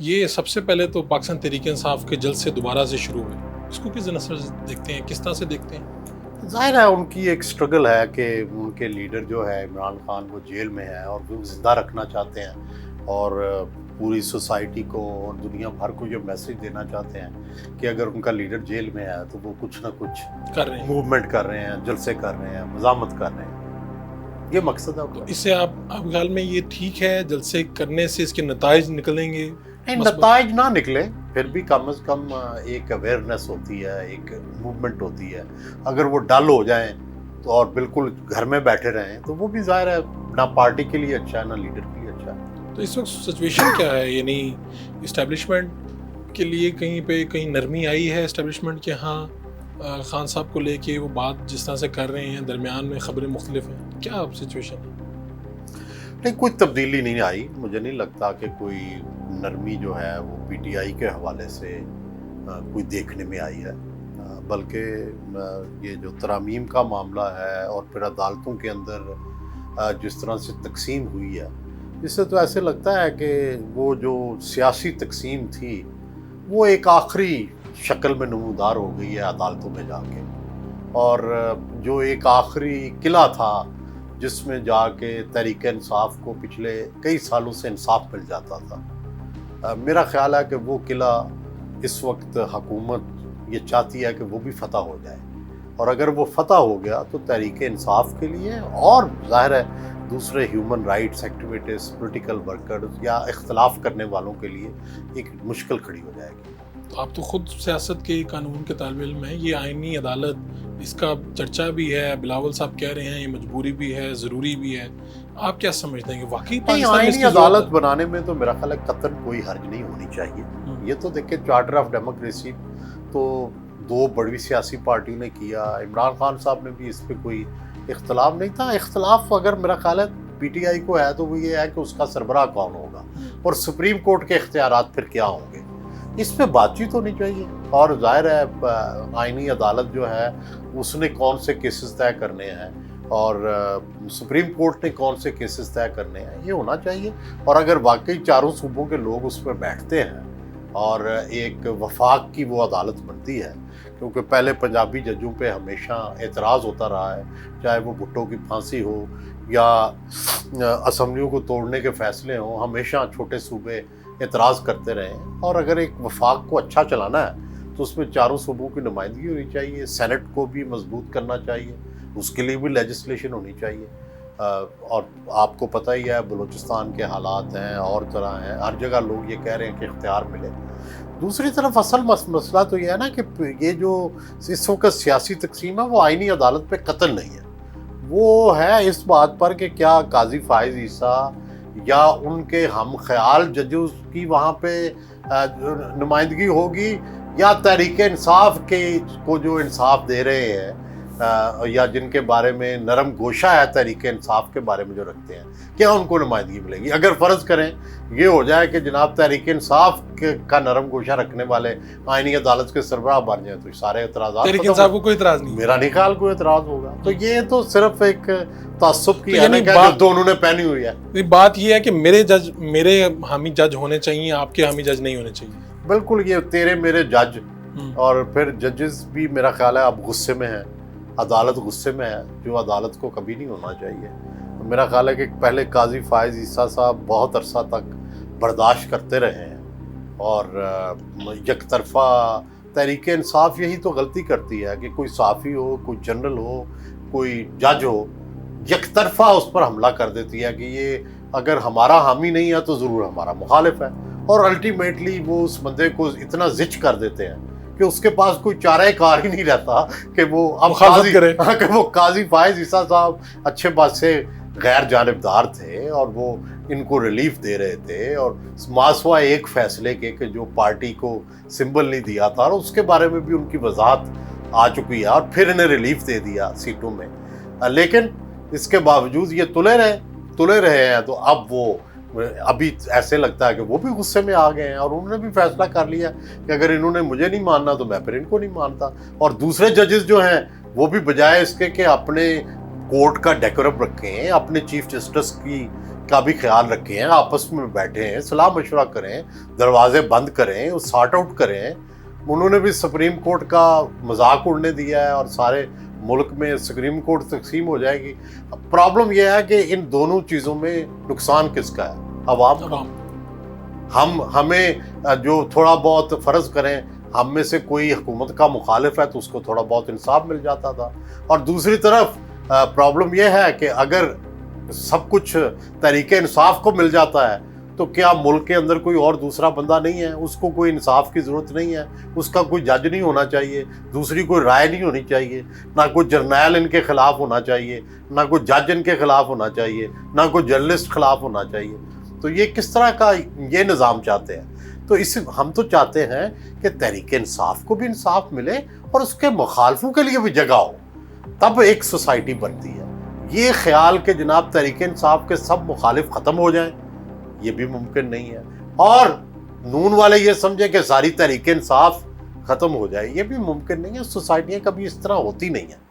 یہ سب سے پہلے تو پاکستان تحریک انصاف کے جلسے دوبارہ سے شروع ہوئے، اس کو کس نظر سے دیکھتے ہیں، کس طرح سے دیکھتے ہیں؟ ظاہر ہے ان کی ایک سٹرگل ہے کہ ان کے لیڈر جو ہے عمران خان وہ جیل میں ہے اور وہ زندہ رکھنا چاہتے ہیں اور پوری سوسائٹی کو اور دنیا بھر کو یہ میسج دینا چاہتے ہیں کہ اگر ان کا لیڈر جیل میں ہے تو وہ کچھ نہ کچھ کر رہے ہیں، موومنٹ کر رہے ہیں، جلسے کر رہے ہیں، مزاحمت کر رہے ہیں. یہ مقصد ہے ان کا. اس سے آپ خیال میں یہ ٹھیک ہے، جلسے کرنے سے اس کے نتائج نکلیں گے؟ نتائج نہ نکلے پھر بھی کم از کم ایک اویئرنیس ہوتی ہے، ایک موومنٹ ہوتی ہے. اگر وہ ڈل ہو جائیں تو اور بالکل گھر میں بیٹھے رہیں تو وہ بھی ظاہر ہے نہ پارٹی کے لیے اچھا ہے نہ لیڈر کے لیے اچھا ہے. تو اس وقت سچویشن کیا ہے؟ یعنی اسٹیبلشمنٹ کے لیے کہیں نرمی آئی ہے اسٹیبلشمنٹ کے ہاں خان صاحب کو لے کے وہ بات جس طرح سے کر رہے ہیں، درمیان میں خبریں مختلف ہیں، کیا سچویشن ہے؟ نہیں، کوئی تبدیلی نہیں آئی. مجھے نہیں لگتا کہ کوئی نرمی جو ہے وہ پی ٹی آئی کے حوالے سے کوئی دیکھنے میں آئی ہے، بلکہ یہ جو ترامیم کا معاملہ ہے اور پھر عدالتوں کے اندر جس طرح سے تقسیم ہوئی ہے، اس سے تو ایسے لگتا ہے کہ وہ جو سیاسی تقسیم تھی وہ ایک آخری شکل میں نمودار ہو گئی ہے عدالتوں میں جا کے. اور جو ایک آخری قلعہ تھا جس میں جا کے تحریک انصاف کو پچھلے کئی سالوں سے انصاف مل جاتا تھا، میرا خیال ہے کہ وہ قلعہ اس وقت حکومت یہ چاہتی ہے کہ وہ بھی فتح ہو جائے. اور اگر وہ فتح ہو گیا تو تحریک انصاف کے لیے اور ظاہر ہے دوسرے human rights activities, political workers یا اختلاف کرنے والوں کے لیے ایک مشکل کھڑی ہو جائے گی. تو آپ تو خود سیاست کے قانون کے طالب علم ہیں، یہ آئینی عدالت اس کا چرچا بھی ہے، بلاول صاحب کہہ رہے ہیں یہ مجبوری بھی ہے، ضروری بھی ہے، آپ کیا سمجھتے ہیں کہ واقعی پاکستان میں اس آئینی کی ضرورت عدالت ہے؟ بنانے میں تو میرا خیال ہے قطعاً کوئی حرج نہیں ہونی چاہیے. یہ تو دیکھیں چارٹر آف ڈیموکریسی تو دو بڑی سیاسی پارٹیوں نے کیا، عمران خان صاحب نے بھی اس پہ کوئی اختلاف نہیں تھا. اختلاف اگر میرا خیال ہے پی ٹی آئی کو ہے تو وہ یہ ہے کہ اس کا سربراہ کون ہوگا اور سپریم کورٹ کے اختیارات پھر کیا ہوں گے. اس پہ بات چیت ہونی چاہیے. اور ظاہر ہے آئینی عدالت جو ہے اس نے کون سے کیسز طے کرنے ہیں اور سپریم کورٹ نے کون سے کیسز طے کرنے ہیں، یہ ہونا چاہیے. اور اگر واقعی چاروں صوبوں کے لوگ اس پہ بیٹھتے ہیں اور ایک وفاق کی وہ عدالت بنتی ہے، کیونکہ پہلے پنجابی ججوں پہ ہمیشہ اعتراض ہوتا رہا ہے، چاہے وہ بھٹو کی پھانسی ہو یا اسمبلیوں کو توڑنے کے فیصلے ہوں، ہمیشہ چھوٹے صوبے اعتراض کرتے رہے ہیں. اور اگر ایک وفاق کو اچھا چلانا ہے تو اس میں چاروں صوبوں کی نمائندگی ہونی چاہیے، سینٹ کو بھی مضبوط کرنا چاہیے، اس کے لیے بھی لیجسلیشن ہونی چاہیے. اور آپ کو پتہ ہی ہے بلوچستان کے حالات ہیں اور طرح ہیں، ہر جگہ لوگ یہ کہہ رہے ہیں کہ اختیار ملے. دوسری طرف اصل مسئلہ تو یہ ہے نا کہ یہ جو اس وقت سیاسی تقسیم ہے وہ آئینی عدالت پہ قتل نہیں ہے، وہ ہے اس بات پر کہ کیا قاضی فائز عیسیٰ یا ان کے ہم خیال ججز کی وہاں پہ نمائندگی ہوگی یا تحریک انصاف کے کو جو انصاف دے رہے ہیں یا جن کے بارے میں نرم گوشہ ہے تحریک انصاف کے بارے میں جو رکھتے ہیں، کیا ان کو نمائندگی ملے گی. اگر فرض کریں یہ ہو جائے کہ جناب تحریک انصاف کا نرم گوشہ رکھنے والے آئینی عدالت کے سربراہ بن جائیں تو سارے اعتراضات تحریک انصاف کو کوئی اعتراض نہیں؟ میرا نہیں خیال کوئی اعتراض ہوگا. تو یہ تو صرف ایک تعصب کی ہے یعنی نا جو دونوں نے پہنی ہوئی ہے. بات یہ ہے کہ میرے حامی جج ہونے چاہیے، آپ کے حامی جج نہیں ہونے چاہیے. بالکل، یہ تیرے میرے جج. اور پھر ججز بھی میرا خیال ہے اب غصے میں ہیں، عدالت غصے میں ہے، جو عدالت کو کبھی نہیں ہونا چاہیے. میرا خیال ہے کہ پہلے قاضی فائز عیسیٰ صاحب بہت عرصہ تک برداشت کرتے رہے ہیں اور یک طرفہ تحریک انصاف یہی تو غلطی کرتی ہے کہ کوئی صحافی ہو، کوئی جنرل ہو، کوئی جج ہو، یک طرفہ اس پر حملہ کر دیتی ہے کہ یہ اگر ہمارا حامی نہیں ہے تو ضرور ہمارا مخالف ہے. اور الٹیمیٹلی وہ اس بندے کو اتنا زچ کر دیتے ہیں کہ اس کے پاس کوئی چارہ کار ہی نہیں رہتا کہ وہ اب مخالفت کرے. کہ وہ قاضی فائز عیسیٰ صاحب اچھے بات سے غیر جانبدار تھے اور وہ ان کو ریلیف دے رہے تھے اور ماسوا ایک فیصلے کے کہ جو پارٹی کو سمبل نہیں دیا تھا اور اس کے بارے میں بھی ان کی وضاحت آ چکی ہے اور پھر انہیں ریلیف دے دیا سیٹوں میں. لیکن اس کے باوجود یہ تلے رہے ہیں. تو اب وہ ابھی ایسے لگتا ہے کہ وہ بھی غصے میں آ گئے ہیں اور انہوں نے بھی فیصلہ کر لیا کہ اگر انہوں نے مجھے نہیں ماننا تو میں پھر ان کو نہیں مانتا. اور دوسرے ججز جو ہیں وہ بھی بجائے اس کے کہ اپنے کورٹ کا ڈیکورم رکھیں، اپنے چیف جسٹس کی کا بھی خیال رکھیں، آپس میں بیٹھیں، صلاح مشورہ کریں، دروازے بند کریں، وہ سارٹ آؤٹ کریں۔ انہوں نے بھی سپریم کورٹ کا مذاق اڑنے دیا ہے اور سارے ملک میں سپریم کورٹ تقسیم ہو جائے گی۔ پرابلم یہ ہے کہ ان دونوں چیزوں میں نقصان کس کا ہے؟ عوام کا۔ ہمیں جو تھوڑا بہت فرض کریں ہم میں سے کوئی حکومت کا مخالف ہے تو اس کو تھوڑا بہت انصاف مل جاتا تھا، اور دوسری طرف پرابلم یہ ہے کہ اگر سب کچھ تحریک انصاف کو مل جاتا ہے تو کیا ملک کے اندر کوئی اور دوسرا بندہ نہیں ہے؟ اس کو کوئی انصاف کی ضرورت نہیں ہے، اس کا کوئی جج نہیں ہونا چاہیے، دوسری کوئی رائے نہیں ہونی چاہیے، نہ کوئی جرنیل ان کے خلاف ہونا چاہیے، نہ کوئی جج ان کے خلاف ہونا چاہیے، نہ کوئی جرنلسٹ خلاف ہونا چاہیے۔ تو یہ کس طرح کا یہ نظام چاہتے ہیں؟ تو ہم تو چاہتے ہیں کہ تحریک انصاف کو بھی انصاف ملے اور اس کے مخالفوں کے لیے بھی جگہ ہو، تب ایک سوسائٹی بنتی ہے۔ یہ خیال کہ جناب تحریک انصاف کے سب مخالف ختم ہو جائیں، یہ بھی ممکن نہیں ہے، اور نون والے یہ سمجھیں کہ ساری تحریک انصاف ختم ہو جائے، یہ بھی ممکن نہیں ہے۔ سوسائٹیاں کبھی اس طرح ہوتی نہیں ہیں۔